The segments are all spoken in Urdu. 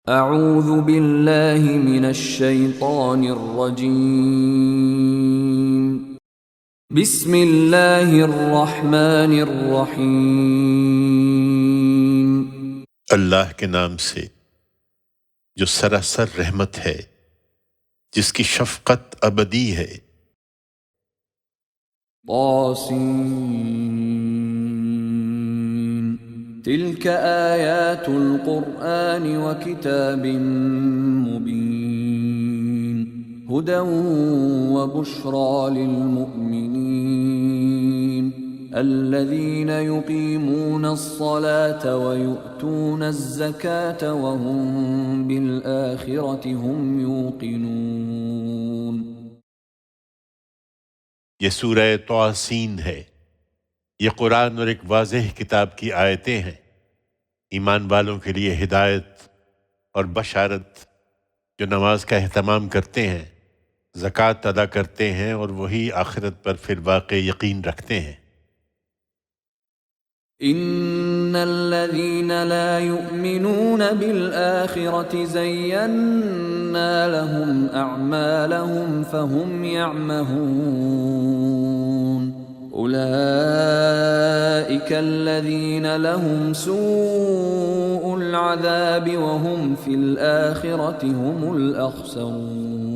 اعوذ باللہ من الشیطان الرجیم بسم اللہ الرحمن الرحیم اللہ کے نام سے جو سراسر رحمت ہے، جس کی شفقت ابدی ہے۔ طاسین تلک آیات القرآن وکتاب مبین ہدی وبشری للمؤمنین الذین یقیمون الصلاة ویؤتون الزکاة وهم بالآخرة هم یوقنون۔ یہ سورہ طاسین ہے۔ یہ قرآن اور ایک واضح کتاب کی آیتیں ہیں، ایمان والوں کے لیے ہدایت اور بشارت، جو نماز کا اہتمام کرتے ہیں، زکوٰۃ ادا کرتے ہیں اور وہی آخرت پر پھر واقع یقین رکھتے ہیں۔ ان الذين لا يؤمنون بالآخرة زينا لهم اعمالهم فهم يعمهون اولئك الذين لهم سوء العذاب وهم في الآخرة هم الاخسرون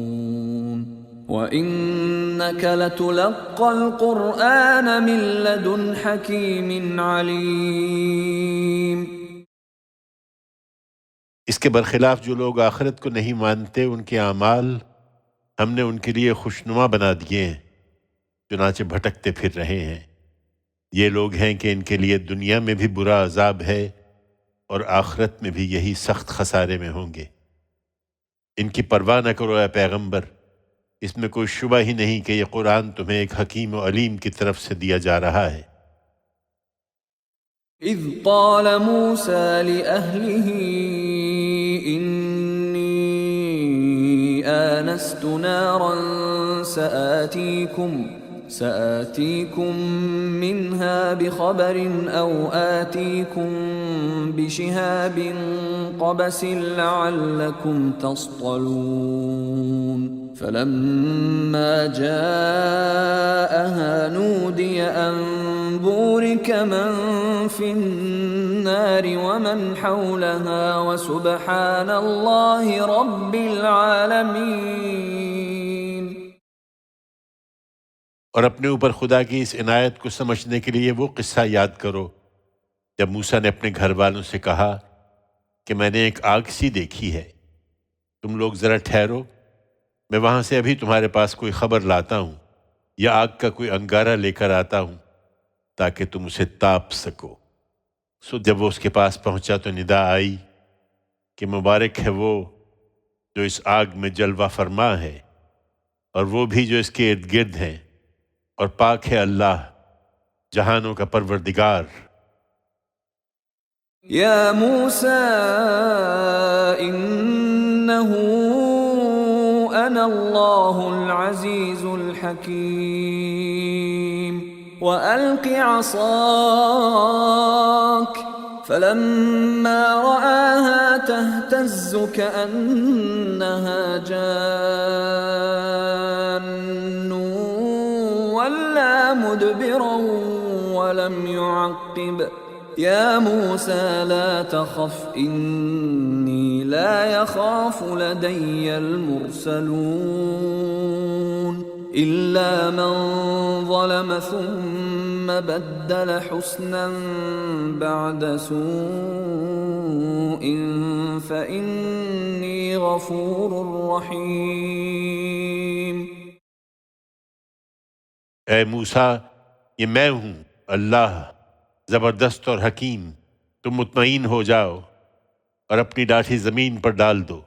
وَإِنَّكَ لَتُلَقَّى الْقُرْآنَ مِن لَّدُنْ حَكِيمٍ عَلِيمٍ۔ اس کے برخلاف جو لوگ آخرت کو نہیں مانتے، ان کے اعمال ہم نے ان کے لیے خوشنما بنا دیے ہیں، چنانچہ بھٹکتے پھر رہے ہیں۔ یہ لوگ ہیں کہ ان کے لیے دنیا میں بھی برا عذاب ہے اور آخرت میں بھی یہی سخت خسارے میں ہوں گے۔ ان کی پرواہ نہ کرو اے پیغمبر، اس میں کوئی شبہ ہی نہیں کہ یہ قرآن تمہیں ایک حکیم و علیم کی طرف سے دیا جا رہا ہے۔ اذ قال موسى لأهله إني آنست نارا سآتيكم منها بخبر أو آتيكم بشهاب قبس لعلكم تصطلون فلما جاءها نودي أن بورك من في النار ومن حولها وسبحان الله رب العالمين۔ اور اپنے اوپر خدا کی اس عنایت کو سمجھنے کے لیے وہ قصہ یاد کرو جب موسیٰ نے اپنے گھر والوں سے کہا کہ میں نے ایک آگ سی دیکھی ہے، تم لوگ ذرا ٹھہرو، میں وہاں سے ابھی تمہارے پاس کوئی خبر لاتا ہوں یا آگ کا کوئی انگارہ لے کر آتا ہوں تاکہ تم اسے تاپ سکو۔ سو جب وہ اس کے پاس پہنچا تو ندا آئی کہ مبارک ہے وہ جو اس آگ میں جلوہ فرما ہے، اور وہ بھی جو اس کے ارد گرد ہیں، اور پاک ہے اللہ جہانوں کا پروردگار۔ یا موسیٰ انہو انا اللہ العزیز الحکیم وَأَلْقِ عَصَاكَ فَلَمَّا رَآهَا تَهْتَزُّ كَأَنَّهَا جَانٌّ وَلَّى مُدْبِرًا وَلَمْ يُعَقِّبْ يَا مُوسَى لَا تَخَفْ إِنِّي لَا يَخَافُ لَدَيَّ الْمُرْسَلُونَ إِلَّا مَنْ ظَلَمَ ثُمَّ بَدَّلَ حُسْنًا بَعْدَ سُوءٍ فَإِنِّي غَفُورٌ رَحِيمٌ۔ اے موسیٰ، یہ میں ہوں اللہ زبردست اور حکیم، تم مطمئن ہو جاؤ اور اپنی لاٹھی زمین پر ڈال دو۔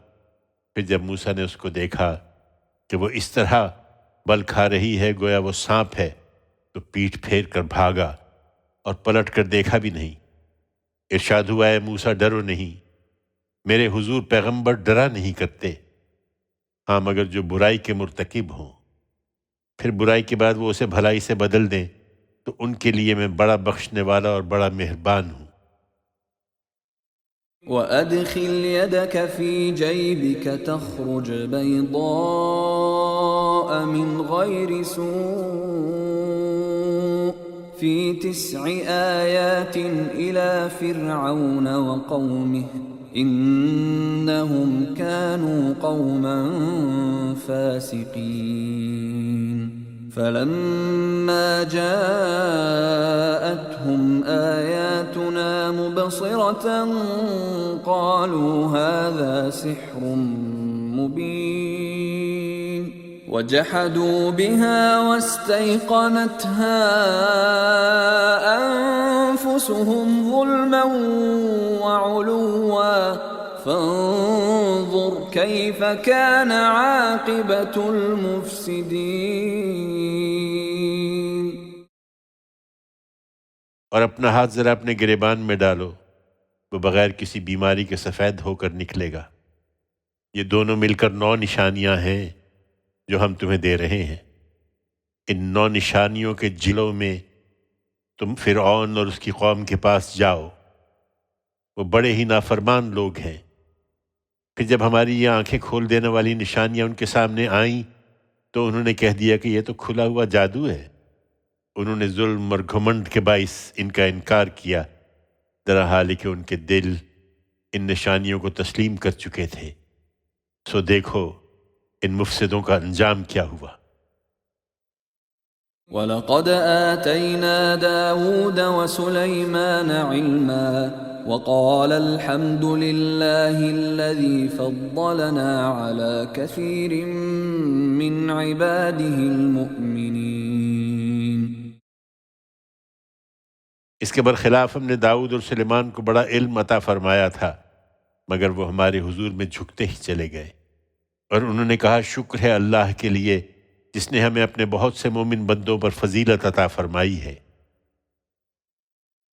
پھر جب موسیٰ نے اس کو دیکھا کہ وہ اس طرح بل کھا رہی ہے گویا وہ سانپ ہے، تو پیٹھ پھیر کر بھاگا اور پلٹ کر دیکھا بھی نہیں۔ ارشاد ہوا اے موسیٰ ڈرو نہیں، میرے حضور پیغمبر ڈرا نہیں کرتے، ہاں مگر جو برائی کے مرتکب ہوں، پھر برائی کے بعد وہ اسے بھلائی سے بدل دیں تو ان کے لیے میں بڑا بخشنے والا اور بڑا مہربان ہوں۔ وأدخل يدك في جيبك تخرج بيضاء من غير سوء في 9 آيات إلى فرعون وقومه إنهم كانوا قوما فاسقين فلما جاءتهم آياتنا مبصرة قالوا هذا سحر مبين وجحدوا بها واستيقنتها أنفسهم ظلما وعلوا فانظر كيف كان عاقبة المفسدين۔ اور اپنا ہاتھ ذرا اپنے گریبان میں ڈالو، وہ بغیر کسی بیماری کے سفید ہو کر نکلے گا۔ یہ دونوں مل کر 9 نشانیاں ہیں جو ہم تمہیں دے رہے ہیں۔ ان 9 نشانیوں کے جلوں میں تم فرعون اور اس کی قوم کے پاس جاؤ، وہ بڑے ہی نافرمان لوگ ہیں۔ پھر جب ہماری یہ آنکھیں کھول دینے والی نشانیاں ان کے سامنے آئیں تو انہوں نے کہہ دیا کہ یہ تو کھلا ہوا جادو ہے۔ انہوں نے ظلم اور گھمنڈ کے باعث ان کا انکار کیا، درا حال کہ ان کے دل ان نشانیوں کو تسلیم کر چکے تھے۔ سو دیکھو ان مفسدوں کا انجام کیا ہوا۔ وَلَقَدْ آتَيْنَا دَاوُودَ وَسُلَيْمَانَ عِلْمًا وَقَالَ الْحَمْدُ لِلَّهِ الَّذِي فَضَّلَنَا عَلَى كَثِيرٍ مِّنْ عِبَادِهِ الْمُؤْمِنِينَ۔ اس کے برخلاف ہم نے داؤد اور سلیمان کو بڑا علم عطا فرمایا تھا، مگر وہ ہمارے حضور میں جھکتے ہی چلے گئے۔ اور انہوں نے کہا شکر ہے اللہ کے لیے جس نے ہمیں اپنے بہت سے مومن بندوں پر فضیلت عطا فرمائی ہے۔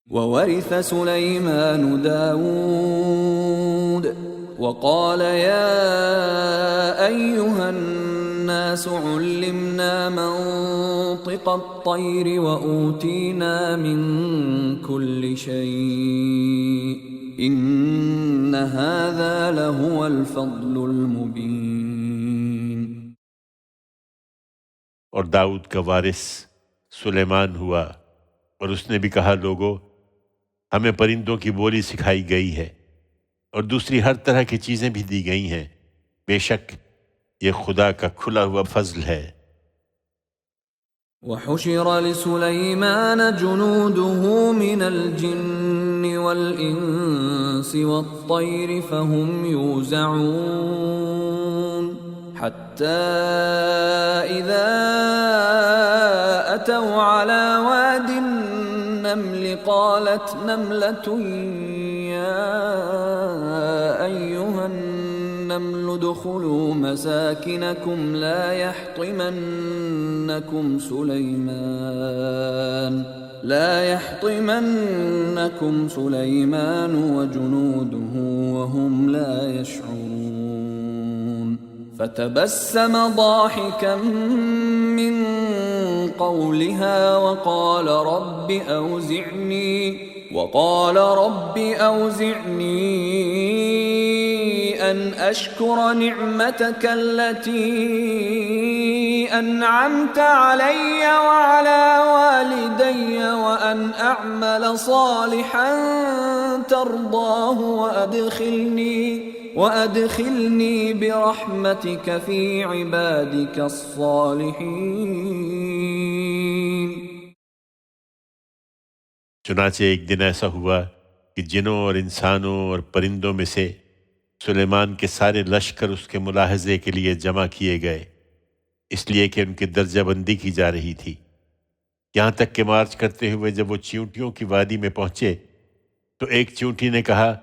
وَوَرِثَ سُلَيْمَانُ دَاوُودَ وَقَالَ يَا أَيُّهَا النَّاسُ عُلِّمْنَا مَنطِقَ الطَّيْرِ وَأُوتِينَا مِن كُلِّ شَيْءٍ إِنَّ هَذَا لَهُوَ الْفَضْلُ الْمُبِينُ۔ اور داؤد کا وارث سلیمان ہوا، اور اس نے بھی کہا لوگو ہمیں پرندوں کی بولی سکھائی گئی ہے اور دوسری ہر طرح کی چیزیں بھی دی گئی ہیں، بے شک یہ خدا کا کھلا ہوا فضل ہے۔ وَحُشِرَ لِسُلَيْمَانَ جُنُودُهُ مِنَ الْجِنِّ وَالْإِنسِ وَالطَّيْرِ فَهُمْ يُوزَعُونَ حَتَّى إِذَا أَتَوْا عَلَى وَادِ النَّمْلِ قَالَتْ نَمْلَةٌ يَا أَيُّهَا النَّمْلُ ادْخُلُوا مَسَاكِنَكُمْ لَا يَحْطِمَنَّكُمْ سُلَيْمَانُ وَجُنُودُهُ وَهُمْ لَا يَشْعُرُونَ فَتَبَسَّمَ ضَاحِكًا مِّن قَوْلِهَا وقال رب أوزعني أن أشكر نعمتك التي أنعمت علي وعلى والدي وأن أعمل صالحا ترضاه وأدخلني برحمتك في عبادك الصالحين۔ چنانچہ ایک دن ایسا ہوا کہ جنوں اور انسانوں اور پرندوں میں سے سلیمان کے سارے لشکر اس کے ملاحظے کے لیے جمع کیے گئے، اس لیے کہ ان کی درجہ بندی کی جا رہی تھی۔ یہاں تک کہ مارچ کرتے ہوئے جب وہ چیونٹیوں کی وادی میں پہنچے تو ایک چیونٹی نے کہا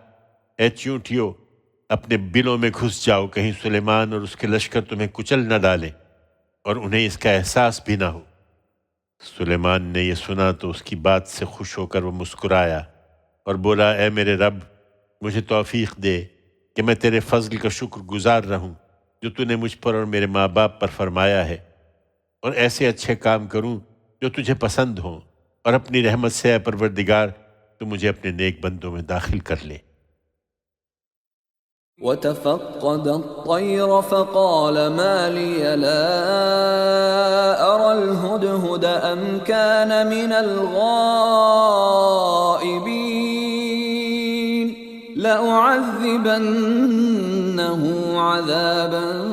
اے چیونٹیوں اپنے بلوں میں گھس جاؤ، کہیں سلیمان اور اس کے لشکر تمہیں کچل نہ ڈالیں اور انہیں اس کا احساس بھی نہ ہو۔ سلیمان نے یہ سنا تو اس کی بات سے خوش ہو کر وہ مسکرایا اور بولا اے میرے رب مجھے توفیق دے کہ میں تیرے فضل کا شکر گزار رہوں جو تو نے مجھ پر اور میرے ماں باپ پر فرمایا ہے، اور ایسے اچھے کام کروں جو تجھے پسند ہوں، اور اپنی رحمت سے اے پروردگار تو مجھے اپنے نیک بندوں میں داخل کر لے۔ وتفقد الطير فقال ما لي لا أرى الهدهد أم كان من الغائبين لأعذبنه عذابا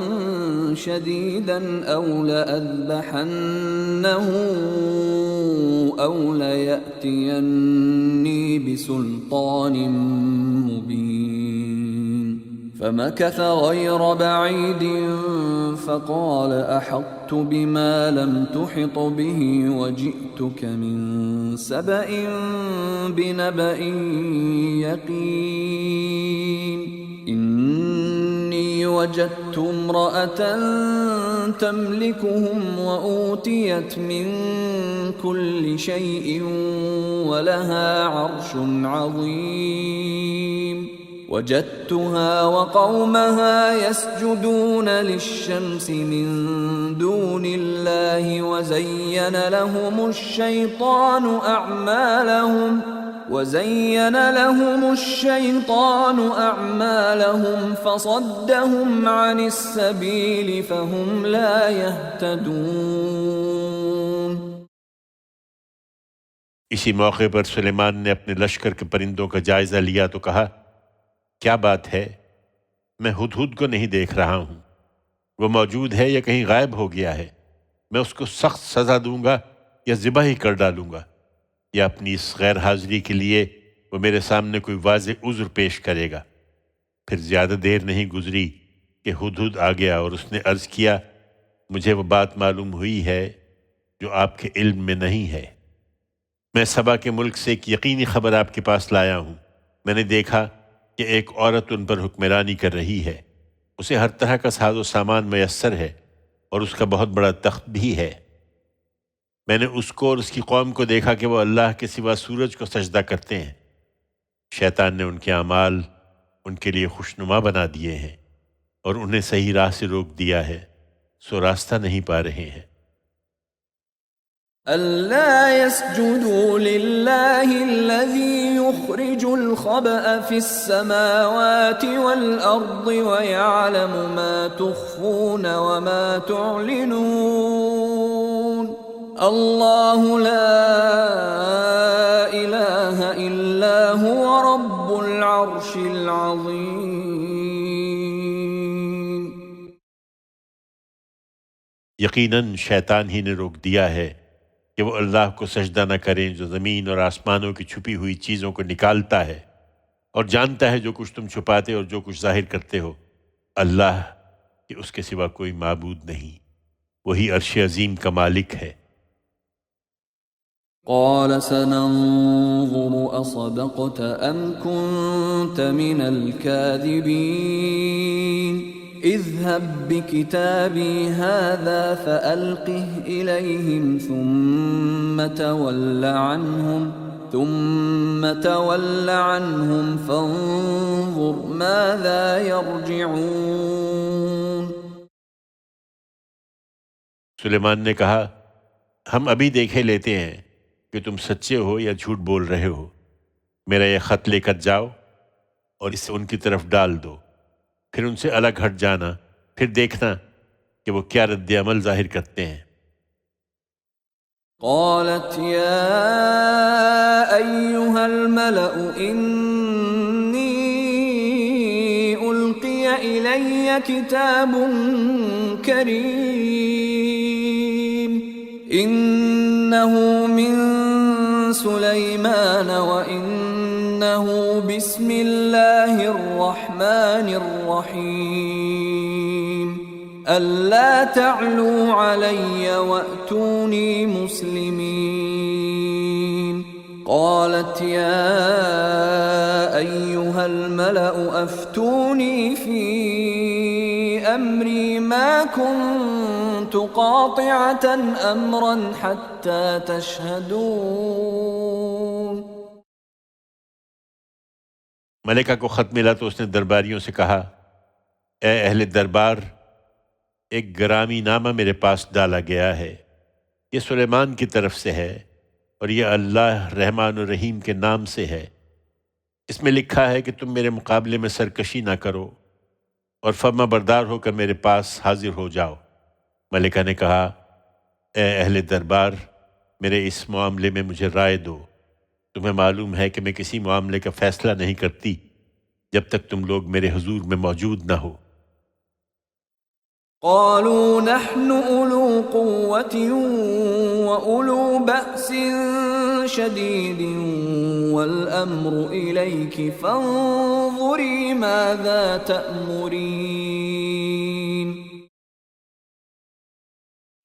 شديدا أو لأذبحنه أو ليأتيني بسلطان مبين فمكث غير بعيد فقال أحطت بما لم تحط به وجئتك من سبأ بنبأ يقين إني وجدت امرأة تملكهم وأوتيت من كل شيء ولها عرش عظيم وجدتها وقومها يسجدون للشمس من دون الله وزين لهم الشيطان أعمالهم فصدهم عن السبيل فهم لا يهتدون. اسی موقع پر سلیمان نے اپنے لشکر کے پرندوں کا جائزہ لیا تو کہا کیا بات ہے، میں ہدہد کو نہیں دیکھ رہا ہوں، وہ موجود ہے یا کہیں غائب ہو گیا ہے، میں اس کو سخت سزا دوں گا یا ذبح ہی کر ڈالوں گا، یا اپنی اس غیر حاضری کے لیے وہ میرے سامنے کوئی واضح عذر پیش کرے گا۔ پھر زیادہ دیر نہیں گزری کہ ہدہد آ گیا اور اس نے عرض کیا مجھے وہ بات معلوم ہوئی ہے جو آپ کے علم میں نہیں ہے۔ میں سبا کے ملک سے ایک یقینی خبر آپ کے پاس لایا ہوں۔ میں نے دیکھا کہ ایک عورت ان پر حکمرانی کر رہی ہے، اسے ہر طرح کا ساز و سامان میسر ہے اور اس کا بہت بڑا تخت بھی ہے۔ میں نے اس کو اور اس کی قوم کو دیکھا کہ وہ اللہ کے سوا سورج کو سجدہ کرتے ہیں۔ شیطان نے ان کے اعمال ان کے لیے خوشنما بنا دیے ہیں اور انہیں صحیح راہ سے روک دیا ہے، سو راستہ نہیں پا رہے ہیں۔ أَلَّا يَسْجُدُوا لِلَّهِ الَّذِي يُخْرِجُ الْخَبْءَ فِي السَّمَاوَاتِ وَالْأَرْضِ وَيَعْلَمُ مَا تُخْفُونَ وَمَا تُعْلِنُونَ اللَّهُ لَا إِلَٰهَ إِلَّا هُوَ رَبُّ الْعَرْشِ الْعَظِيمِ۔ یقیناً شیطان ہی نے روک دیا ہے کہ وہ اللہ کو سجدہ نہ کریں جو زمین اور آسمانوں کی چھپی ہوئی چیزوں کو نکالتا ہے اور جانتا ہے جو کچھ تم چھپاتے اور جو کچھ ظاہر کرتے ہو۔ اللہ کہ اس کے سوا کوئی معبود نہیں، وہی عرش عظیم کا مالک ہے۔ قال سننظر أصدقت أم كنت من الكاذبين اذهب بكتابي هذا فألقه إليهم ثم تول عنهم فانظر ماذا يرجعون۔ سلیمان نے کہا ہم ابھی دیکھے لیتے ہیں کہ تم سچے ہو یا جھوٹ بول رہے ہو، میرا یہ خط لے کر جاؤ اور اسے ان کی طرف ڈال دو، پھر ان سے الگ ہٹ جانا، پھر دیکھنا کہ وہ کیا رد عمل ظاہر کرتے ہیں۔ قالت يا أيها الملأ إني ألقي إلي كتاب كريم إنه من سليمان وإنه بسم الله الرحمن الرحيم ألا تعلوا علي وأتوني مسلمين۔ قالت يا أيها الملأ أفتوني في أمري ما كنت قاطعة أمرا حتى تشهدون۔ ملکہ کو خط ملا تو اس نے درباریوں سے کہا اے اہل دربار، ایک گرامی نامہ میرے پاس ڈالا گیا ہے، یہ سلیمان کی طرف سے ہے اور یہ اللہ رحمان و رحیم کے نام سے ہے۔ اس میں لکھا ہے کہ تم میرے مقابلے میں سرکشی نہ کرو اور فرما بردار ہو کر میرے پاس حاضر ہو جاؤ۔ ملکہ نے کہا، اے اہل دربار، میرے اس معاملے میں مجھے رائے دو۔ تمہیں معلوم ہے کہ میں کسی معاملے کا فیصلہ نہیں کرتی جب تک تم لوگ میرے حضور میں موجود نہ ہو۔ قالوا نحن أولو قوة وأولو بأس شديد والأمر إليك فانظري ماذا تأمرين۔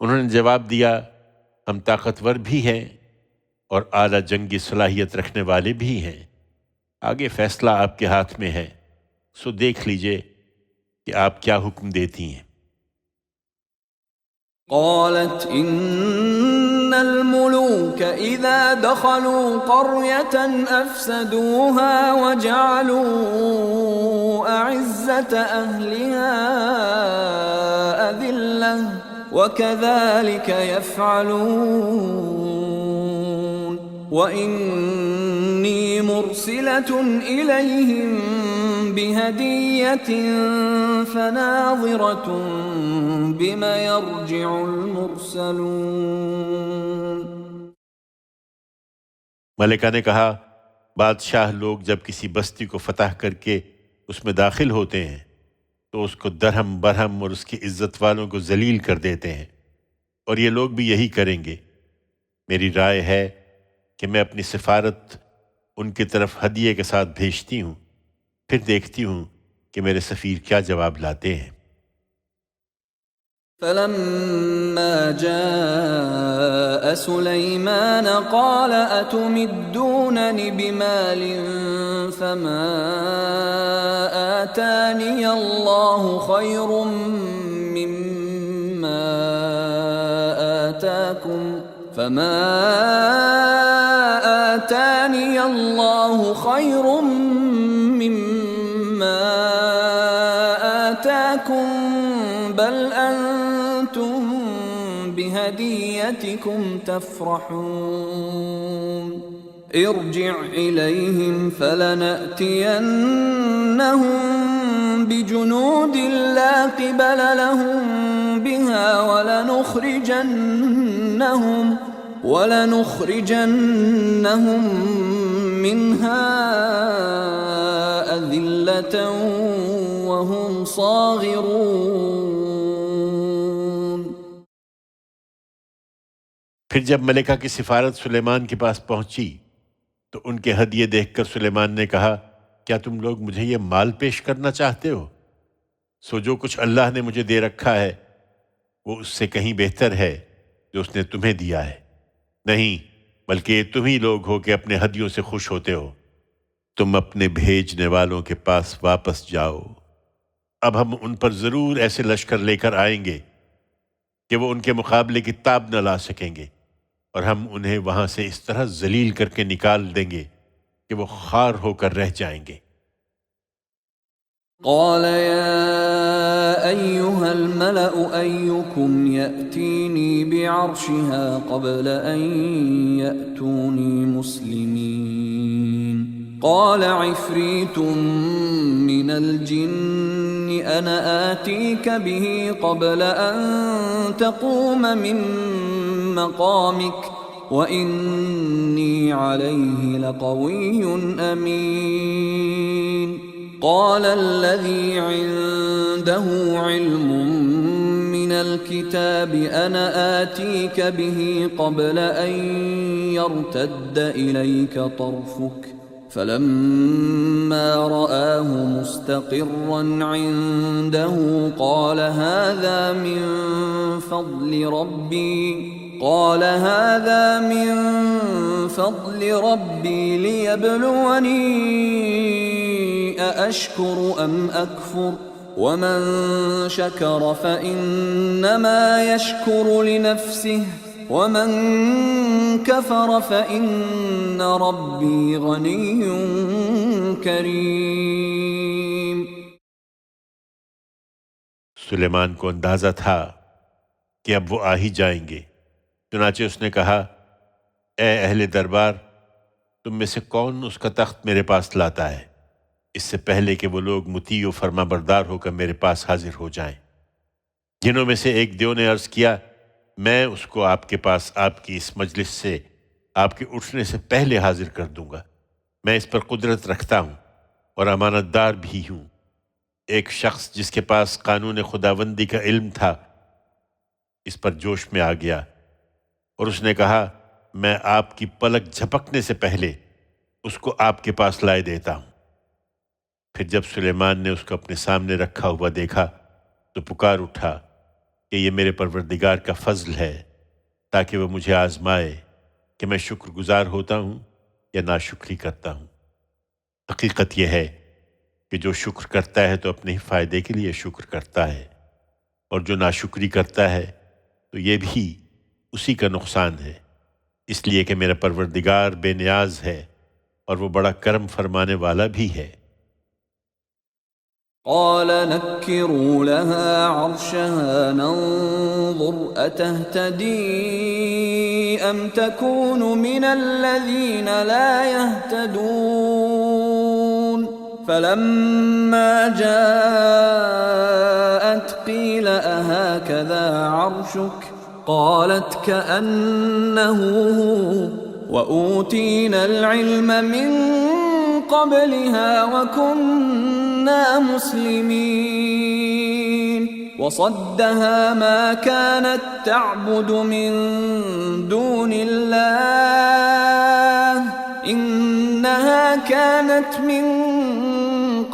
انہوں نے جواب دیا، ہم طاقتور بھی ہیں اور اعلیٰ جنگی صلاحیت رکھنے والے بھی ہیں، آگے فیصلہ آپ کے ہاتھ میں ہے، سو دیکھ لیجئے کہ آپ کیا حکم دیتی ہیں۔ قالت إن الملوك إذا دخلوا قرية أفسدوها وجعلوا أعزة أهلها أذلة وكذلك يفعلون وإني مرسلة إليهم بهدية فناظرة بما يرجع المرسلون۔ ملکہ نے کہا، بادشاہ لوگ جب کسی بستی کو فتح کر کے اس میں داخل ہوتے ہیں تو اس کو درہم برہم اور اس کی عزت والوں کو ذلیل کر دیتے ہیں، اور یہ لوگ بھی یہی کریں گے۔ میری رائے ہے کہ میں اپنی سفارت ان کی طرف ہدیے کے ساتھ بھیجتی ہوں، پھر دیکھتی ہوں کہ میرے سفیر کیا جواب لاتے ہیں۔ فلما جاء سليمان قال أتمدونني بمال فما آتاني الله خير مما آتاكم بل أنتم بهديتكم تفرحون۔ ارجع إليهم فلنأتينهم بجنود لا قبل لهم بها ولنخرجنهم منها أذلة وهم صاغرون۔ پھر جب ملکہ کی سفارت سلیمان کے پاس پہنچی تو ان کے ہدیے دیکھ کر سلیمان نے کہا، کیا تم لوگ مجھے یہ مال پیش کرنا چاہتے ہو؟ سو جو کچھ اللہ نے مجھے دے رکھا ہے وہ اس سے کہیں بہتر ہے جو اس نے تمہیں دیا ہے۔ نہیں، بلکہ یہ تم ہی لوگ ہو کہ اپنے ہدیوں سے خوش ہوتے ہو۔ تم اپنے بھیجنے والوں کے پاس واپس جاؤ، اب ہم ان پر ضرور ایسے لشکر لے کر آئیں گے کہ وہ ان کے مقابلے کی تاب نہ لا سکیں گے، اور ہم انہیں وہاں سے اس طرح ذلیل کر کے نکال دیں گے کہ وہ خوار ہو کر رہ جائیں گے۔ قال يا أيها الملأ أيكم يأتيني بعرشها قبل أن يأتوني مسلمين؟ قال عفريت من الجن أنا آتيك به قبل أن تقوم من مقامك وإني عليه لقوي أمين۔ قال الذي عنده علم من الكتاب أنا آتيك به قبل أن يرتد إليك طرفك فلما رآه مستقرا عنده قال هذا من فضل ربي ليبلوني أأشكر أم أكفر ومن شكر فإنما يشكر لنفسه ومن كفر فإن ربي غني كريم۔ سلیمان کو اندازہ تھا کہ اب وہ آ ہی جائیں گے، چنانچہ اس نے کہا، اے اہل دربار، تم میں سے کون اس کا تخت میرے پاس لاتا ہے؟ اس سے پہلے کہ وہ لوگ مطیع و فرما بردار ہو کر میرے پاس حاضر ہو جائیں۔ جنہوں میں سے ایک دیو نے عرض کیا، میں اس کو آپ کے پاس آپ کی اس مجلس سے آپ کے اٹھنے سے پہلے حاضر کر دوں گا۔ میں اس پر قدرت رکھتا ہوں اور امانت دار بھی ہوں۔ ایک شخص جس کے پاس قانون خداوندی کا علم تھا اس پر جوش میں آ گیا اور اس نے کہا، میں آپ کی پلک جھپکنے سے پہلے اس کو آپ کے پاس لائے دیتا ہوں۔ پھر جب سلیمان نے اس کو اپنے سامنے رکھا ہوا دیکھا تو پکار اٹھا کہ یہ میرے پروردگار کا فضل ہے تاکہ وہ مجھے آزمائے کہ میں شکر گزار ہوتا ہوں یا ناشکری کرتا ہوں۔ حقیقت یہ ہے کہ جو شکر کرتا ہے تو اپنے ہی فائدے کے لیے شکر کرتا ہے، اور جو ناشکری کرتا ہے تو یہ بھی اسی کا نقصان ہے، اس لیے کہ میرا پروردگار بے نیاز ہے اور وہ بڑا کرم فرمانے والا بھی ہے۔ قال نكروا لها عرشها ننظر أتهتدي أم تكون من الذين لا يهتدون فلما جاءت قيل أهكذا عرشك قالت كأنه هو وأوتينا العلم من قبلها وكنا مسلمين وصدها ما كانت تعبد من دون الله إنها كانت من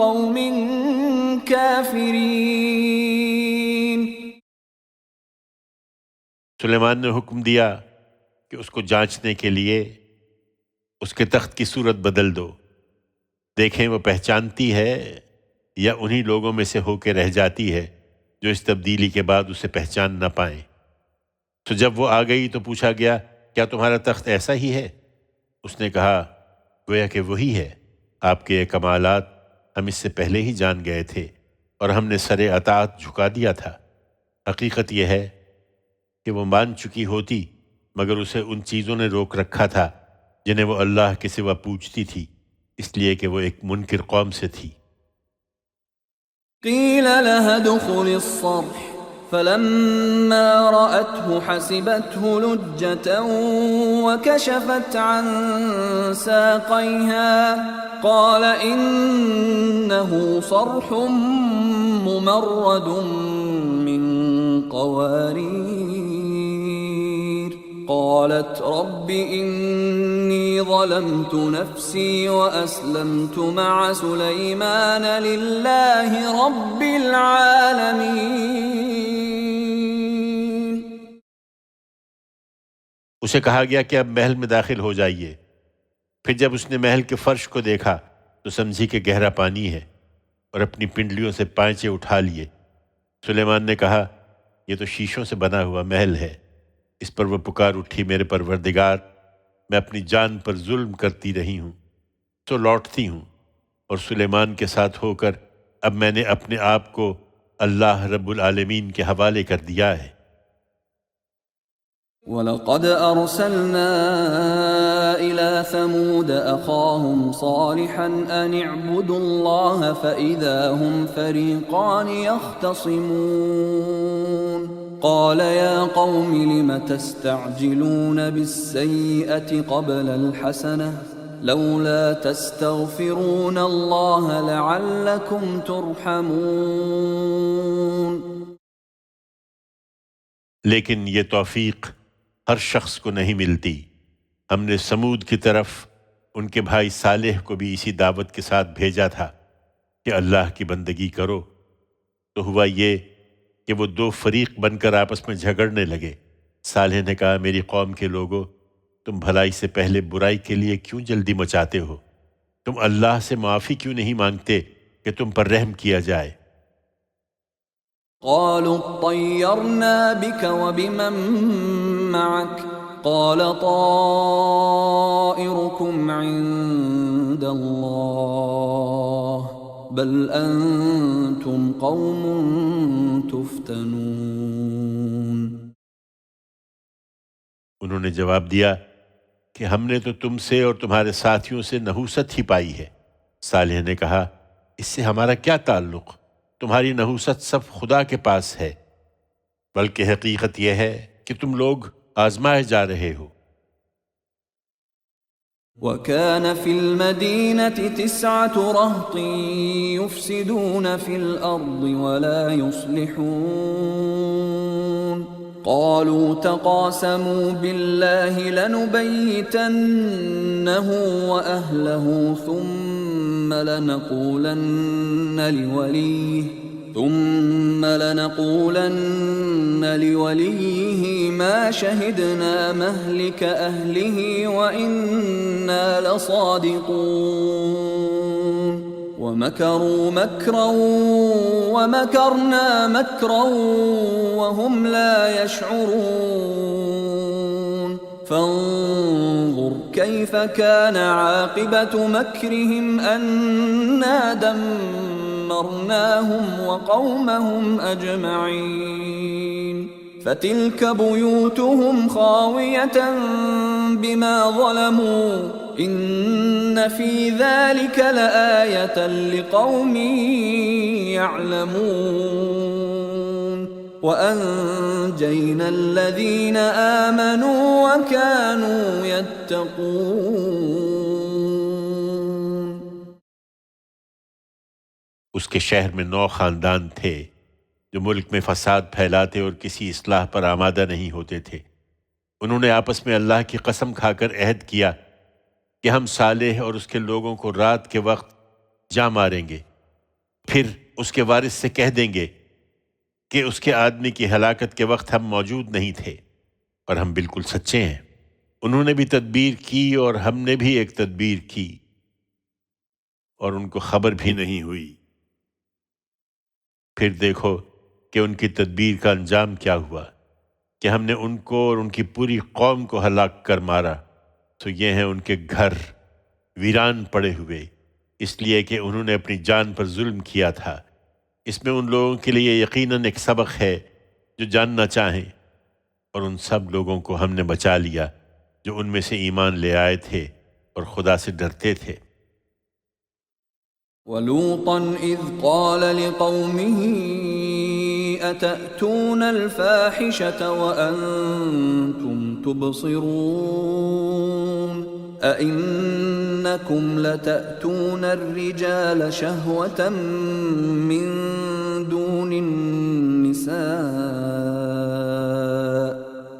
قوم كافرين۔ سلیمان نے حکم دیا کہ اس کو جانچنے کے لیے اس کے تخت کی صورت بدل دو، دیکھیں وہ پہچانتی ہے یا انہی لوگوں میں سے ہو کے رہ جاتی ہے جو اس تبدیلی کے بعد اسے پہچان نہ پائیں۔ تو جب وہ آ گئی تو پوچھا گیا، کیا تمہارا تخت ایسا ہی ہے؟ اس نے کہا، گویا کہ وہی ہے، آپ کے یہ کمالات ہم اس سے پہلے ہی جان گئے تھے اور ہم نے سر اطاعت جھکا دیا تھا۔ حقیقت یہ ہے کہ وہ مان چکی ہوتی مگر اسے ان چیزوں نے روک رکھا تھا جنہیں وہ اللہ کے سوا پوجتی تھی، اس لیے کہ وہ ایک منکر قوم سے تھی۔ قيل لها ادخل الصرح فلما رأته حسبته لجة وكشفت عن ساقيها قال إنه صرح ممرد من قوارير قالت رب إني ظلمت نفسي وأسلمت مع سليمان لله رب العالمين۔ اسے کہا گیا کہ اب محل میں داخل ہو جائیے۔ پھر جب اس نے محل کے فرش کو دیکھا تو سمجھی کہ گہرا پانی ہے اور اپنی پنڈلیوں سے پائچے اٹھا لیے۔ سلیمان نے کہا، یہ تو شیشوں سے بنا ہوا محل ہے۔ اس پر وہ پکار اٹھی، میرے پروردگار، میں اپنی جان پر ظلم کرتی رہی ہوں تو لوٹتی ہوں، اور سلیمان کے ساتھ ہو کر اب میں نے اپنے آپ کو اللہ رب العالمین کے حوالے کر دیا ہے۔ وَلَقَدْ أَرْسَلْنَا إِلَى ثَمُودَ أَخَاهُمْ صَالِحًا أَنِ اعْبُدُوا اللَّهَ فَإِذَا هُمْ فَرِيقَانِ يَخْتَصِمُونَ قَالَ يَا قَوْمِ لِمَ تَسْتَعْجِلُونَ بِالسَّيِّئَةِ قَبْلَ الْحَسَنَةِ لَوْلَا تَسْتَغْفِرُونَ اللَّهَ لَعَلَّكُمْ تُرْحَمُونَ۔ لیکن یہ توفیق ہر شخص کو نہیں ملتی۔ ہم نے سمود کی طرف ان کے بھائی صالح کو بھی اسی دعوت کے ساتھ بھیجا تھا کہ اللہ کی بندگی کرو، تو ہوا یہ کہ وہ دو فریق بن کر آپس میں جھگڑنے لگے۔ صالح نے کہا، میری قوم کے لوگوں، تم بھلائی سے پہلے برائی کے لیے کیوں جلدی مچاتے ہو؟ تم اللہ سے معافی کیوں نہیں مانگتے کہ تم پر رحم کیا جائے؟ قالوا اطيرنا بك وبمن معك قال طائركم عند الله بل أنتم قوم تفتنون۔ انہوں نے جواب دیا کہ ہم نے تو تم سے اور تمہارے ساتھیوں سے نحوست ہی پائی ہے۔ صالح نے کہا، اس سے ہمارا کیا تعلق؟ تمہاری نحوست سب خدا کے پاس ہے، بلکہ حقیقت یہ ہے کہ تم لوگ آزمائے جا رہے ہو۔ وَكَانَ فِي الْمَدِينَةِ 9 رَهْطٍ يُفْسِدُونَ فِي الْأَرْضِ وَلَا يُصْلِحُونَ قَالُوا تَقَاسَمُوا بِاللَّهِ لَنُبَيِّتَنَّهُ وَأَهْلَهُ ثُمَّ لَنَقُولَنَّ لِوَلِيِّهِ مَا شَهِدْنَا مَهْلِكَ أَهْلِهِ وَإِنَّا لَصَادِقُونَ وَمَكَرُوا مَكْرًا وَمَكَرْنَا مَكْرًا وَهُمْ لَا يَشْعُرُونَ فانظر كيف كان عاقبة مكرهم أنا دمرناهم وقومهم أجمعين فتلك بيوتهم خاوية بما ظلموا إن في ذلك لآية لقوم يعلمون وَأَنْجَيْنَا الَّذِينَ آمَنُوا وَكَانُوا يَتَّقُونَ۔ اس کے شہر میں 9 خاندان تھے جو ملک میں فساد پھیلاتے اور کسی اصلاح پر آمادہ نہیں ہوتے تھے۔ انہوں نے آپس میں اللہ کی قسم کھا کر عہد کیا کہ ہم صالح اور اس کے لوگوں کو رات کے وقت جا ماریں گے، پھر اس کے وارث سے کہہ دیں گے کہ اس کے آدمی کی ہلاکت کے وقت ہم موجود نہیں تھے اور ہم بالکل سچے ہیں۔ انہوں نے بھی تدبیر کی اور ہم نے بھی ایک تدبیر کی اور ان کو خبر بھی نہیں ہوئی۔ پھر دیکھو کہ ان کی تدبیر کا انجام کیا ہوا کہ ہم نے ان کو اور ان کی پوری قوم کو ہلاک کر مارا، تو یہ ہیں ان کے گھر ویران پڑے ہوئے، اس لیے کہ انہوں نے اپنی جان پر ظلم کیا تھا۔ اس میں ان لوگوں کے لیے یقیناً ایک سبق ہے جو جاننا چاہیں، اور ان سب لوگوں کو ہم نے بچا لیا جو ان میں سے ایمان لے آئے تھے اور خدا سے ڈرتے تھے۔ وَلُوطًا إِذْ قَالَ لِقَوْمِهِ أَتَأْتُونَ الْفَاحِشَةَ وَأَنْتُمْ تُبْصِرُونَ أَإِنَّكُمْ لَتَأْتُونَ الرِّجَالَ شَهْوَةً مِّن دُونِ النِّسَاءِ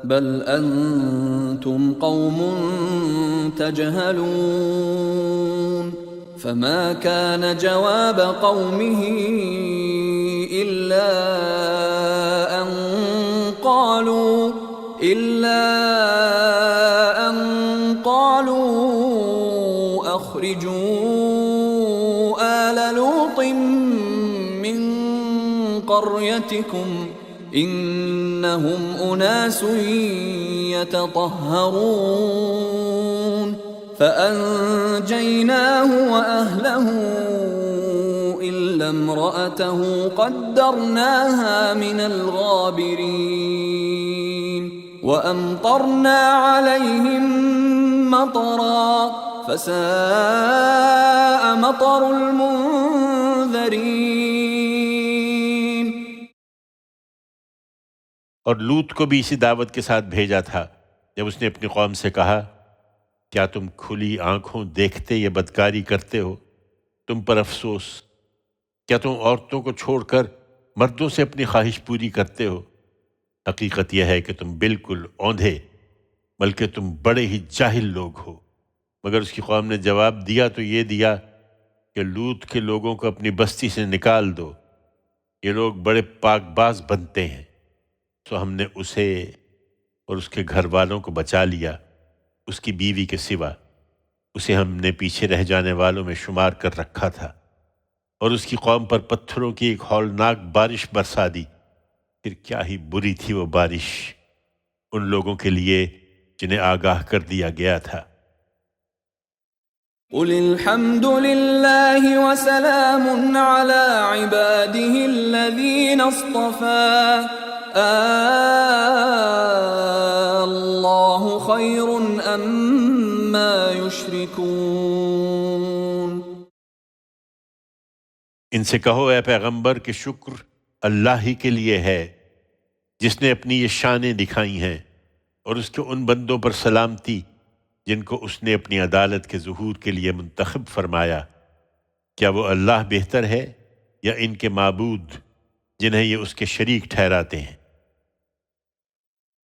بَلْ أَنْتُمْ قَوْمٌ تَجْهَلُونَ فَمَا كَانَ جَوَابَ قَوْمِهِ إِلَّا أَنْ قَالُوا أَخْرِجُوا آلَ لُوطٍ مِّن قَرْيَتِكُمْ إِنَّهُمْ أُنَاسٌ يَتَطَهَّرُونَ فَأَنْجَيْنَاهُ وَأَهْلَهُ إِلَّا امْرَأَتَهُ قَدَّرْنَاهَا مِنَ الْغَابِرِينَ وَأَمْطَرْنَا عَلَيْهِمْ مَطَرًا فَسَاءَ مَطَرُ الْمُنذَرِينَ۔ اور لوط کو بھی اسی دعوت کے ساتھ بھیجا تھا جب اس نے اپنی قوم سے کہا، کیا تم کھلی آنکھوں دیکھتے یہ بدکاری کرتے ہو؟ تم پر افسوس! کیا تم عورتوں کو چھوڑ کر مردوں سے اپنی خواہش پوری کرتے ہو؟ حقیقت یہ ہے کہ تم بالکل اوندھے بلکہ تم بڑے ہی جاہل لوگ ہو۔ مگر اس کی قوم نے جواب دیا تو یہ دیا کہ لوط کے لوگوں کو اپنی بستی سے نکال دو، یہ لوگ بڑے پاک باز بنتے ہیں۔ تو ہم نے اسے اور اس کے گھر والوں کو بچا لیا، اس کی بیوی کے سوا۔ اسے ہم نے پیچھے رہ جانے والوں میں شمار کر رکھا تھا، اور اس کی قوم پر پتھروں کی ایک ہولناک بارش برسا دی۔ پھر کیا ہی بری تھی وہ بارش ان لوگوں کے لیے جنہیں آگاہ کر دیا گیا تھا۔ قُلِ الْحَمْدُ لِلَّهِ وَسَلَامٌ عَلَى عِبَادِهِ الَّذِينَ اصْطَفَىٰ اللَّهُ خَيْرٌ أَمَّا يُشْرِكُونَ۔ ان سے کہو اے پیغمبر کہ شکر اللہ ہی کے لیے ہے جس نے اپنی یہ شانیں دکھائی ہیں، اور اس کے ان بندوں پر سلامتی جن کو اس نے اپنی عدالت کے ظہور کے لیے منتخب فرمایا۔ کیا وہ اللہ بہتر ہے یا ان کے معبود جنہیں یہ اس کے شریک ٹھہراتے ہیں؟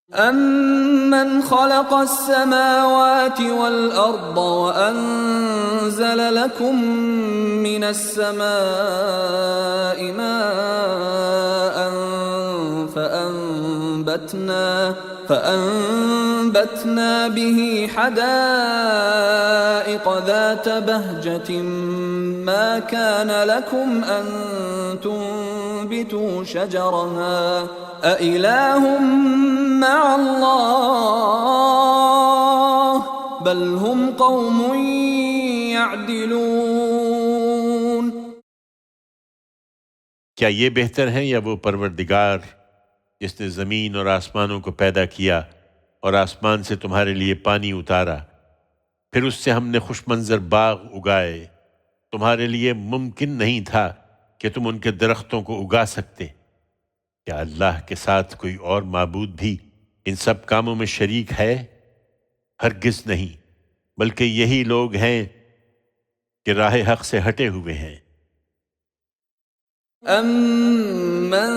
أَمَّنْ خَلَقَ السَّمَاوَاتِ وَالْأَرْضَ وَأَنزَلَ لَكُم مِّنَ السَّمَاءِ مَاءً فَأَنبَتْنَا بِهِ حَدَائِقَ ذَاتَ بَهْجَةٍ مَا كَانَ لَكُمْ أَن تُنبِتُوا شَجَرَهَا أَإِلَٰهٌ مَّعَ اللَّهِ بَلْ هُمْ قَوْمٌ يَعْدِلُونَ۔ کیا یہ بہتر ہیں یا وہ پروردگار جس نے زمین اور آسمانوں کو پیدا کیا اور آسمان سے تمہارے لیے پانی اتارا، پھر اس سے ہم نے خوش منظر باغ اگائے؟ تمہارے لیے ممکن نہیں تھا کہ تم ان کے درختوں کو اگا سکتے۔ کیا اللہ کے ساتھ کوئی اور معبود بھی ان سب کاموں میں شریک ہے؟ ہرگز نہیں، بلکہ یہی لوگ ہیں کہ راہ حق سے ہٹے ہوئے ہیں۔ أَمَّن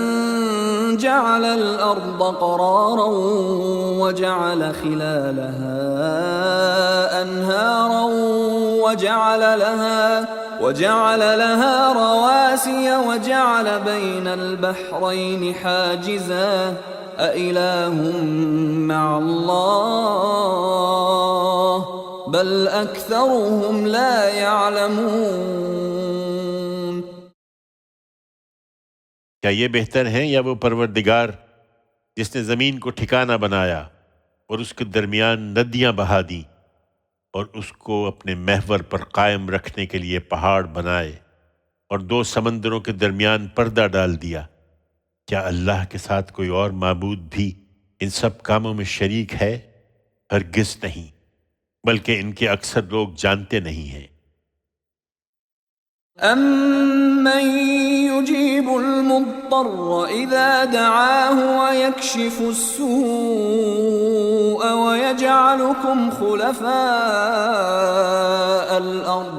جَعَلَ الْأَرْضَ قَرَارًا وَجَعَلَ خِلَالَهَا أَنْهَارًا وَجَعَلَ لَهَا رَوَاسِيَ وَجَعَلَ بَيْنَ الْبَحْرَيْنِ حَاجِزًا أَإِلَٰهٌ مَّعَ اللَّهِ بَلْ أَكْثَرُهُمْ لَا يَعْلَمُونَ۔ کیا یہ بہتر ہیں یا وہ پروردگار جس نے زمین کو ٹھکانہ بنایا اور اس کے درمیان ندیاں بہا دیں اور اس کو اپنے محور پر قائم رکھنے کے لیے پہاڑ بنائے اور دو سمندروں کے درمیان پردہ ڈال دیا؟ کیا اللہ کے ساتھ کوئی اور معبود بھی ان سب کاموں میں شریک ہے؟ ہرگز نہیں، بلکہ ان کے اکثر لوگ جانتے نہیں ہیں۔ أَمَّن يُجِيبُ الْمُضْطَرَّ إِذَا دَعَاهُ وَيَكْشِفُ السُّوءَ وَيَجْعَلُكُمْ خُلَفَاءَ الْأَرْضِ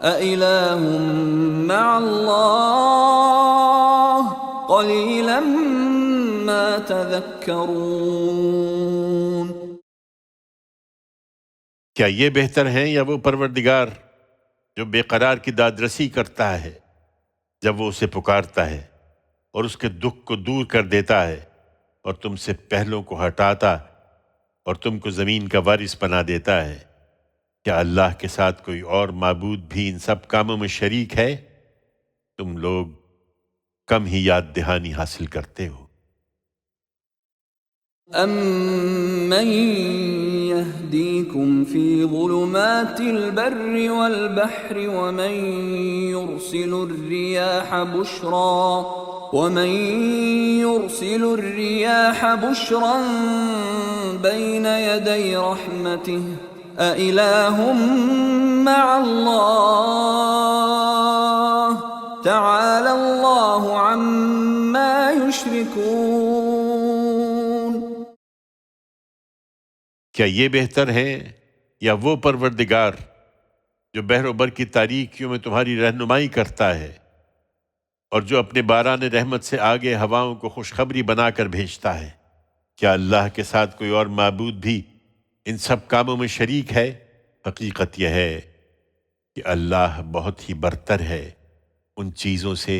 أَإِلَٰهٌ مَّعَ اللَّهِ قَلِيلًا مَّا تَذَكَّرُونَ۔ کیا یہ بہتر ہیں یا وہ پروردگار جو بے قرار کی دادرسی کرتا ہے جب وہ اسے پکارتا ہے اور اس کے دکھ کو دور کر دیتا ہے اور تم سے پہلوں کو ہٹاتا اور تم کو زمین کا وارث بنا دیتا ہے؟ کیا اللہ کے ساتھ کوئی اور معبود بھی ان سب کاموں میں شریک ہے؟ تم لوگ کم ہی یاد دہانی حاصل کرتے ہو۔ أَمَّن يَهْدِيكُمْ فِي ظُلُمَاتِ الْبَرِّ وَالْبَحْرِ وَمَن يُرْسِلُ الرِّيَاحَ بُشْرًا بَيْنَ يَدَيْ رَحْمَتِهِ أَإِلَٰهٌ مَّعَ اللَّهِ تَعَالَى اللَّهُ عَمَّا يُشْرِكُونَ۔ کیا یہ بہتر ہیں یا وہ پروردگار جو بحر و بر کی تاریکیوں میں تمہاری رہنمائی کرتا ہے اور جو اپنے باران رحمت سے آگے ہواؤں کو خوشخبری بنا کر بھیجتا ہے؟ کیا اللہ کے ساتھ کوئی اور معبود بھی ان سب کاموں میں شریک ہے؟ حقیقت یہ ہے کہ اللہ بہت ہی برتر ہے ان چیزوں سے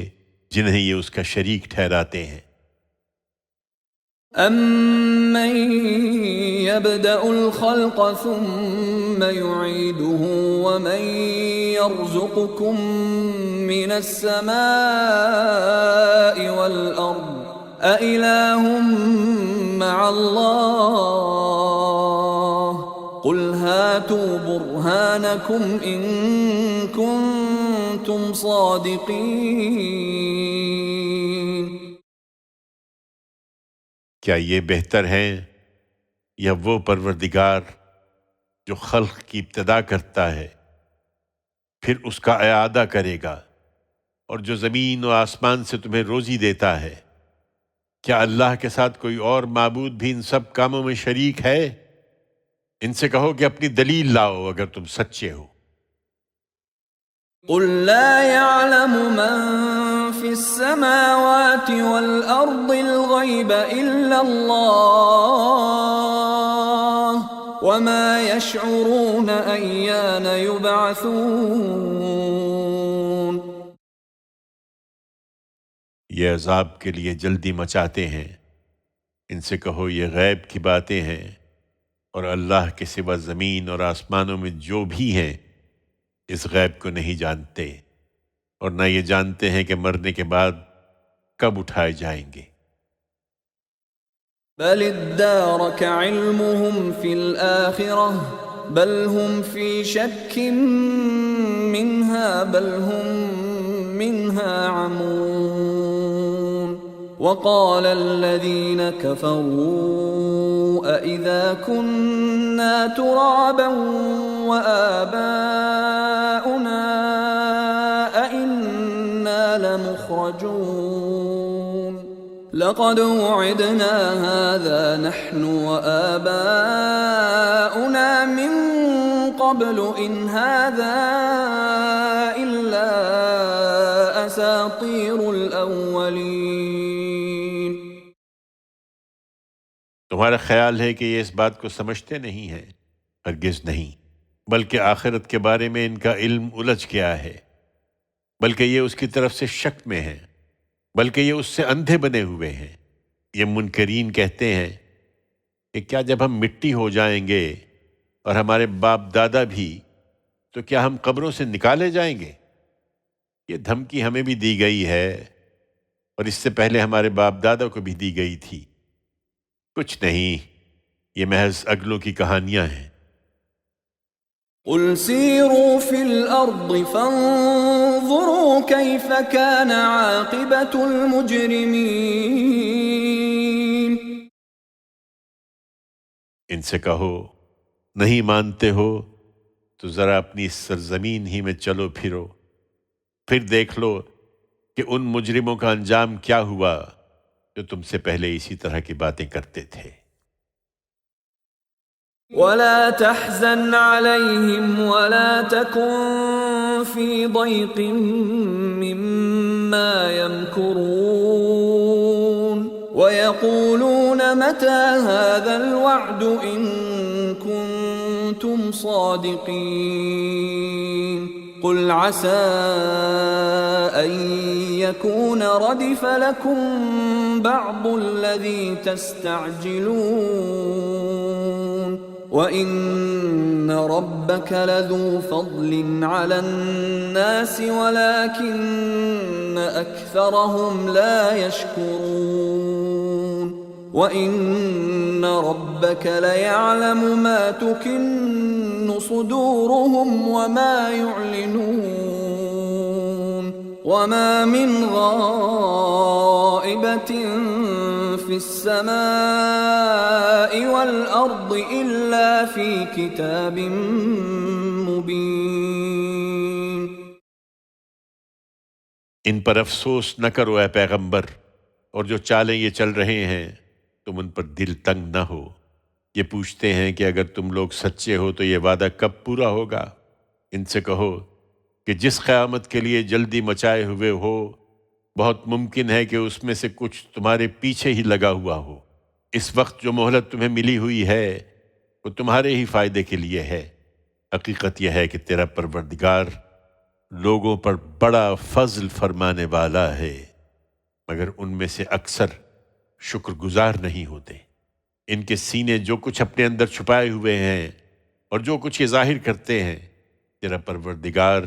جنہیں یہ اس کا شریک ٹھہراتے ہیں۔ أَمَّن يَبْدَأُ الْخَلْقَ ثُمَّ يُعِيدُهُ وَمَن يَرْزُقُكُم مِّنَ السَّمَاءِ وَالْأَرْضِ أَإِلَٰهٌ مَّعَ اللَّهِ قُلْ هَاتُوا بُرْهَانَكُمْ إِن كُنتُمْ صَادِقِينَ۔ کیا یہ بہتر ہیں یا وہ پروردگار جو خلق کی ابتدا کرتا ہے پھر اس کا اعادہ کرے گا اور جو زمین و آسمان سے تمہیں روزی دیتا ہے، کیا اللہ کے ساتھ کوئی اور معبود بھی ان سب کاموں میں شریک ہے؟ ان سے کہو کہ اپنی دلیل لاؤ اگر تم سچے ہو۔ قل لا يعلم من في السماوات والأرض الغيب إلا الله وما يشعرون أيان يبعثون۔ یہ عذاب کے لیے جلدی مچاتے ہیں، ان سے کہو یہ غیب کی باتیں ہیں، اور اللہ کے سوا زمین اور آسمانوں میں جو بھی ہیں اس غیب کو نہیں جانتے، اور نہ یہ جانتے ہیں کہ مرنے کے بعد کب اٹھائے جائیں گے۔ بل ادارك علمهم في الآخرة بل هم في شك منها بل هم منها عمون۔ وقال الذين كفروا أإذا كنا ترابا وآباؤنا أإنا لمخرجون لقد وعدنا هذا نحن وآباؤنا من قبل إن هذا إلا أساطير الأولين۔ تمہارا خیال ہے کہ یہ اس بات کو سمجھتے نہیں ہیں؟ ہرگز نہیں، بلکہ آخرت کے بارے میں ان کا علم الجھ گیا ہے، بلکہ یہ اس کی طرف سے شک میں ہیں، بلکہ یہ اس سے اندھے بنے ہوئے ہیں۔ یہ منکرین کہتے ہیں کہ کیا جب ہم مٹی ہو جائیں گے اور ہمارے باپ دادا بھی، تو کیا ہم قبروں سے نکالے جائیں گے؟ یہ دھمکی ہمیں بھی دی گئی ہے، اور اس سے پہلے ہمارے باپ دادا کو بھی دی گئی تھی۔ کچھ نہیں، یہ محض اگلوں کی کہانیاں ہیں۔ قل سیروا فی الارض فانظروا کیف کان عاقبۃ المجرمین۔ ان سے کہو نہیں مانتے ہو تو ذرا اپنی اس سرزمین ہی میں چلو پھرو، پھر دیکھ لو کہ ان مجرموں کا انجام کیا ہوا جو تم سے پہلے اسی طرح کی باتیں کرتے تھے۔ ولا تحزن عليهم ولا تكن في ضيق مما يمكرون ويقولون متى هذا الوعد إن كنتم صادقين قل عسى أن يكون ردف لكم بعض الذي تستعجلون وَإِنَّ رَبَّكَ لَذُو فَضْلٍ عَلَى النَّاسِ وَلَكِنَّ أَكْثَرَهُمْ لَا يَشْكُرُونَ وَإِنَّ رَبَّكَ لَيَعْلَمُ مَا تُكِنُّ صُدُورُهُمْ وَمَا يُعْلِنُونَ وَمَا مِنْ غَائِبَةٍ فِي السَّمَاءِ وَالْأَرْضِ إِلَّا فِي كِتَابٍ مُبِينٍ۔ ان پر افسوس نہ کرو اے پیغمبر، اور جو چالیں یہ چل رہے ہیں تم ان پر دل تنگ نہ ہو۔ یہ پوچھتے ہیں کہ اگر تم لوگ سچے ہو تو یہ وعدہ کب پورا ہوگا؟ ان سے کہو کہ جس قیامت کے لیے جلدی مچائے ہوئے ہو، بہت ممکن ہے کہ اس میں سے کچھ تمہارے پیچھے ہی لگا ہوا ہو۔ اس وقت جو مہلت تمہیں ملی ہوئی ہے وہ تمہارے ہی فائدے کے لیے ہے۔ حقیقت یہ ہے کہ تیرا پروردگار لوگوں پر بڑا فضل فرمانے والا ہے، مگر ان میں سے اکثر شکر گزار نہیں ہوتے۔ ان کے سینے جو کچھ اپنے اندر چھپائے ہوئے ہیں اور جو کچھ یہ ظاہر کرتے ہیں، تیرا پروردگار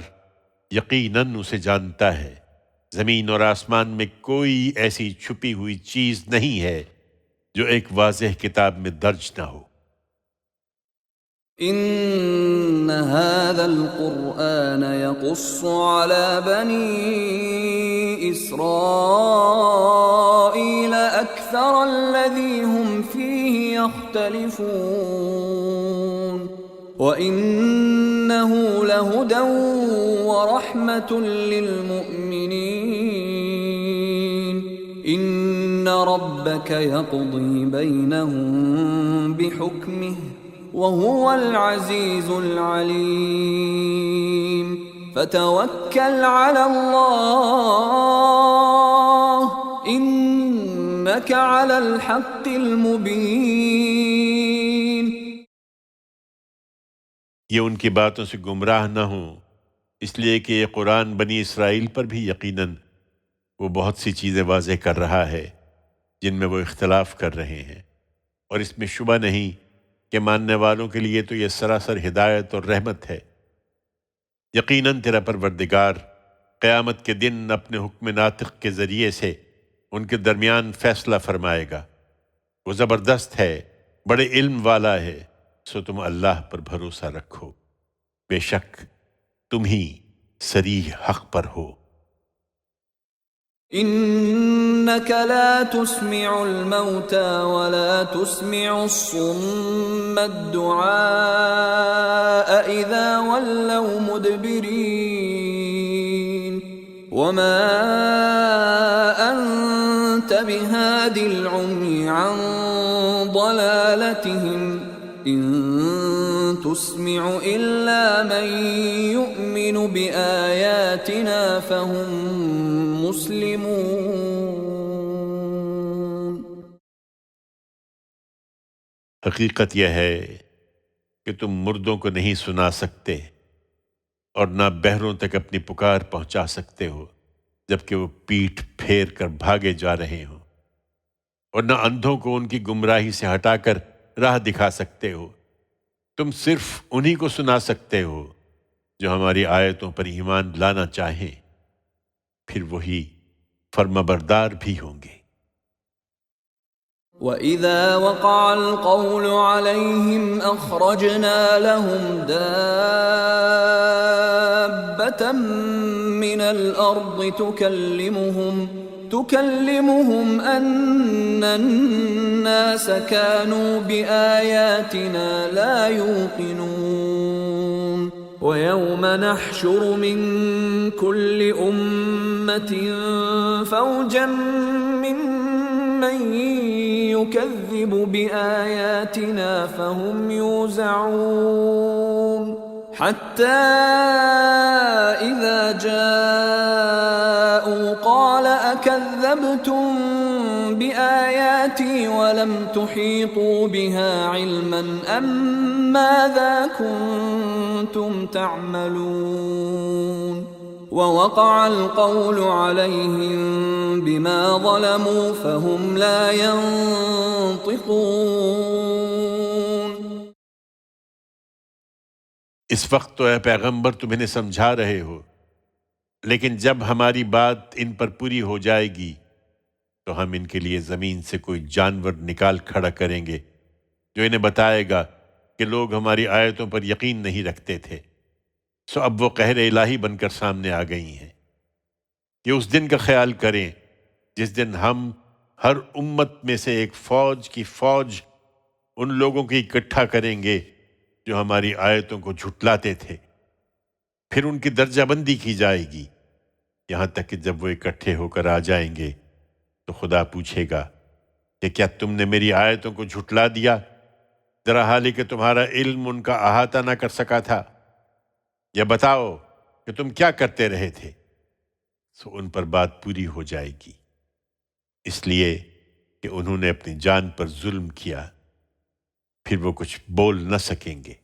یقیناً اسے جانتا ہے۔ زمین اور آسمان میں کوئی ایسی چھپی ہوئی چیز نہیں ہے جو ایک واضح کتاب میں درج نہ ہو۔ ان هذا القرآن يقص على بني إسرائيل أكثر الذي هم فيه يختلفون وإنه لهدى ورحمة للمؤمنين ان ربك يقضي بينهم بحكمه وهو العزيز العليم فتوكل على الله انك على الحق المبين. یہ ان کی باتوں سے گمراہ نہ ہوں، اس لیے کہ یہ قرآن بنی اسرائیل پر بھی یقیناً وہ بہت سی چیزیں واضح کر رہا ہے جن میں وہ اختلاف کر رہے ہیں، اور اس میں شبہ نہیں کہ ماننے والوں کے لیے تو یہ سراسر ہدایت اور رحمت ہے. یقیناً تیرا پروردگار قیامت کے دن اپنے حکم ناطق کے ذریعے سے ان کے درمیان فیصلہ فرمائے گا. وہ زبردست ہے، بڑے علم والا ہے، سو تم اللہ پر بھروسہ رکھو، بے شک تم ہی صریح حق پر ہو. انك لا تسمع الموتى ولا تسمع الصم الدعاء اذا ولوا مدبرين وما انت بهاد العمي عن ضلالتهم ان تسمع الا من يؤمن بآياتنا فهم مسلمون. حقیقت یہ ہے کہ تم مردوں کو نہیں سنا سکتے اور نہ بہروں تک اپنی پکار پہنچا سکتے ہو جبکہ وہ پیٹھ پھیر کر بھاگے جا رہے ہوں، اور نہ اندھوں کو ان کی گمراہی سے ہٹا کر راہ دکھا سکتے ہو. تم صرف انہی کو سنا سکتے ہو جو ہماری آیتوں پر ایمان لانا چاہیں، پھر وہی فرمانبردار بھی ہوں گے. وَإِذَا وَقَعَ الْقَوْلُ عَلَيْهِمْ أَخْرَجْنَا لَهُمْ دَابَّةً مِّنَ الْأَرْضِ تُكَلِّمُهُمْ أَنَّ النَّاسَ كَانُوا بِآيَاتِنَا لَا يُوقِنُونَ. وَيَوْمَ نَحْشُرُ مِنْ كُلِّ أُمَّةٍ فَوْجًا مِّمَّنْ يُكَذِّبُ بِآيَاتِنَا فَهُمْ يُوزَعُونَ حَتَّى إِذَا جَاءُوا قَالَ أَكَذَّبْتُمْ بِآيَاتِي وَلَمْ تُحِيطُوا بِهَا عِلْمًا أَمْ مَاذَا كُنْتُمْ تَعْمَلُونَ. وَوَقَعَ الْقَوْلُ عَلَيْهِمْ بِمَا ظَلَمُوا فَهُمْ لَا يَنطِقُونَ. اس وقت تو اے پیغمبر تم انہیں سمجھا رہے ہو، لیکن جب ہماری بات ان پر پوری ہو جائے گی تو ہم ان کے لیے زمین سے کوئی جانور نکال کھڑا کریں گے جو انہیں بتائے گا کہ لوگ ہماری آیتوں پر یقین نہیں رکھتے تھے. سو اب وہ قہر الہی بن کر سامنے آ گئی ہیں. یہ اس دن کا خیال کریں جس دن ہم ہر امت میں سے ایک فوج کی فوج ان لوگوں کی اکٹھا کریں گے جو ہماری آیتوں کو جھٹلاتے تھے. پھر ان کی درجہ بندی کی جائے گی یہاں تک کہ جب وہ اکٹھے ہو کر آ جائیں گے تو خدا پوچھے گا کہ کیا تم نے میری آیتوں کو جھٹلا دیا، ذرا حالی کہ تمہارا علم ان کا احاطہ نہ کر سکا تھا؟ یا بتاؤ کہ تم کیا کرتے رہے تھے؟ سو ان پر بات پوری ہو جائے گی، اس لیے کہ انہوں نے اپنی جان پر ظلم کیا، پھر وہ کچھ بول نہ سکیں گے.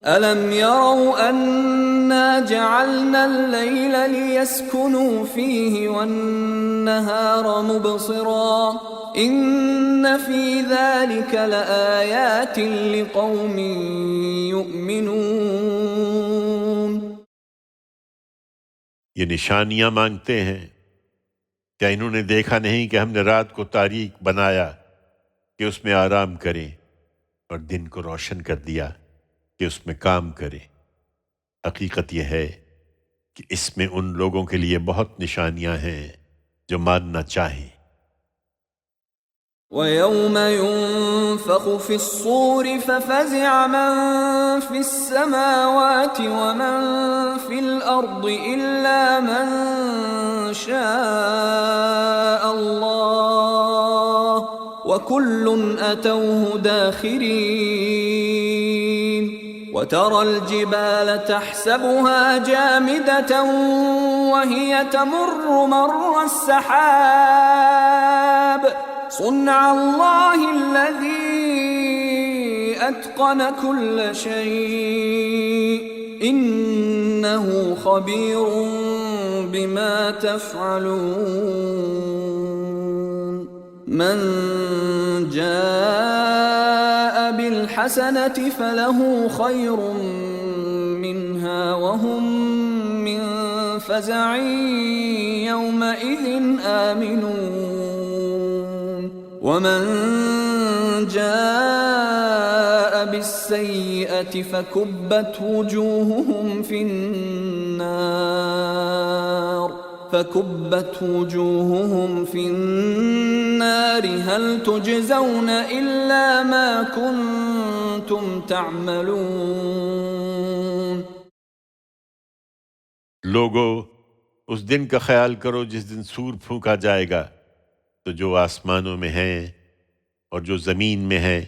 أَلَمْ يَرَوْا أَنَّا جَعَلْنَا اللَّيْلَ لِيَسْكُنُوا فِيهِ وَالنَّهَارَ مُبْصِرًا إِنَّ فِي ذَلِكَ لَآيَاتٍ لِقَوْمٍ يُؤْمِنُونَ. یہ نشانیاں مانگتے ہیں، کیا انہوں نے دیکھا نہیں کہ ہم نے رات کو تاریک بنایا کہ اس میں آرام کریں اور دن کو روشن کر دیا کہ اس میں کام کریں. حقیقت یہ ہے کہ اس میں ان لوگوں کے لیے بہت نشانیاں ہیں جو ماننا چاہیں. وَيَوْمَ يُنفَخُ فِي الصُّورِ فَفَزِعَ مَن فِي السَّمَاوَاتِ وَمَن فِي الْأَرْضِ إِلَّا مَن شَاءَ وكل أتوه داخرين وترى الجبال تحسبها جامدة وهي تمر مر السحاب صنع الله الذي أتقن كل شيء إنه خبير بما تفعلون من جاء بالحسنة فله خير منها وهم من فزع يومئذ آمنون ومن جاء بالسيئة فكبت وجوههم في النار هل تجزون إلا ما كنتم تعملون. لوگو اس دن کا خیال کرو جس دن سور پھونکا جائے گا تو جو آسمانوں میں ہیں اور جو زمین میں ہیں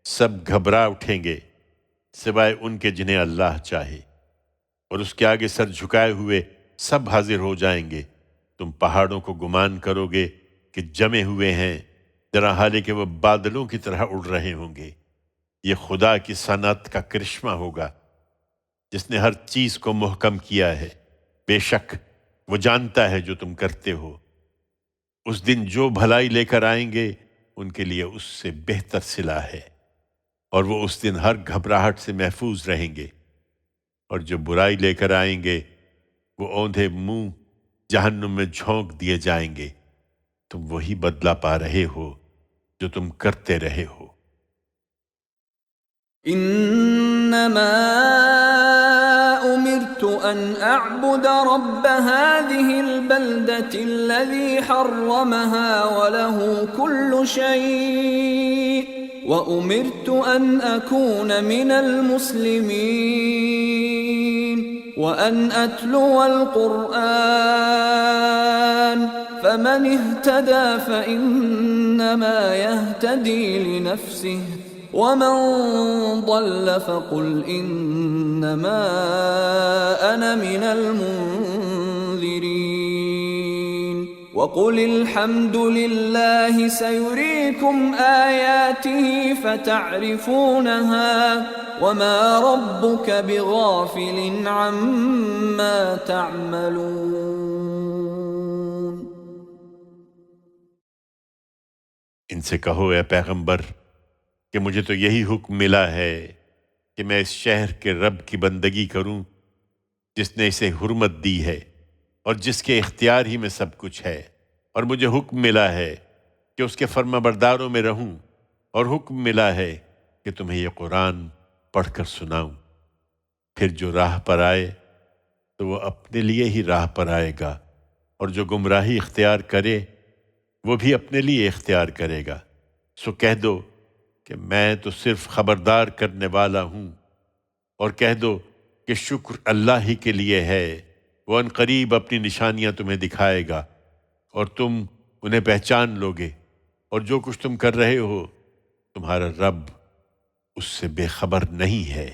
سب گھبرا اٹھیں گے سوائے ان کے جنہیں اللہ چاہے، اور اس کے آگے سر جھکائے ہوئے سب حاضر ہو جائیں گے. تم پہاڑوں کو گمان کرو گے کہ جمے ہوئے ہیں، ذرا حالے کہ وہ بادلوں کی طرح اڑ رہے ہوں گے. یہ خدا کی صنعت کا کرشمہ ہوگا جس نے ہر چیز کو محکم کیا ہے. بے شک وہ جانتا ہے جو تم کرتے ہو. اس دن جو بھلائی لے کر آئیں گے ان کے لیے اس سے بہتر صلہ ہے، اور وہ اس دن ہر گھبراہٹ سے محفوظ رہیں گے. اور جو برائی لے کر آئیں گے وہ اوندھے منہ جہنم میں جھونک دیے جائیں گے. تم وہی بدلہ پا رہے ہو جو تم کرتے رہے ہو. انما امرت ان اعبد رب هذه البلدة الذي حرمها وله كل شيء وامرت ان اكون من المسلمين وان اتلو القرآن فمن اهتدى فانما يهتدي لنفسه ومن ضل فقل انما انا من المنذرين وقل الحمد لله سيريكم آياته فتعرفونها وما ربك بغافل عما تعملون. ان سے کہو اے پیغمبر کہ مجھے تو یہی حکم ملا ہے کہ میں اس شہر کے رب کی بندگی کروں جس نے اسے حرمت دی ہے اور جس کے اختیار ہی میں سب کچھ ہے، اور مجھے حکم ملا ہے کہ اس کے فرما برداروں میں رہوں، اور حکم ملا ہے کہ تمہیں یہ قرآن پڑھ کر سناؤں. پھر جو راہ پر آئے تو وہ اپنے لیے ہی راہ پر آئے گا، اور جو گمراہی اختیار کرے وہ بھی اپنے لیے اختیار کرے گا. سو کہہ دو کہ میں تو صرف خبردار کرنے والا ہوں، اور کہہ دو کہ شکر اللہ ہی کے لیے ہے. وہ ان قریب اپنی نشانیاں تمہیں دکھائے گا اور تم انہیں پہچان لوگے، اور جو کچھ تم کر رہے ہو تمہارا رب اس سے بے خبر نہیں ہے.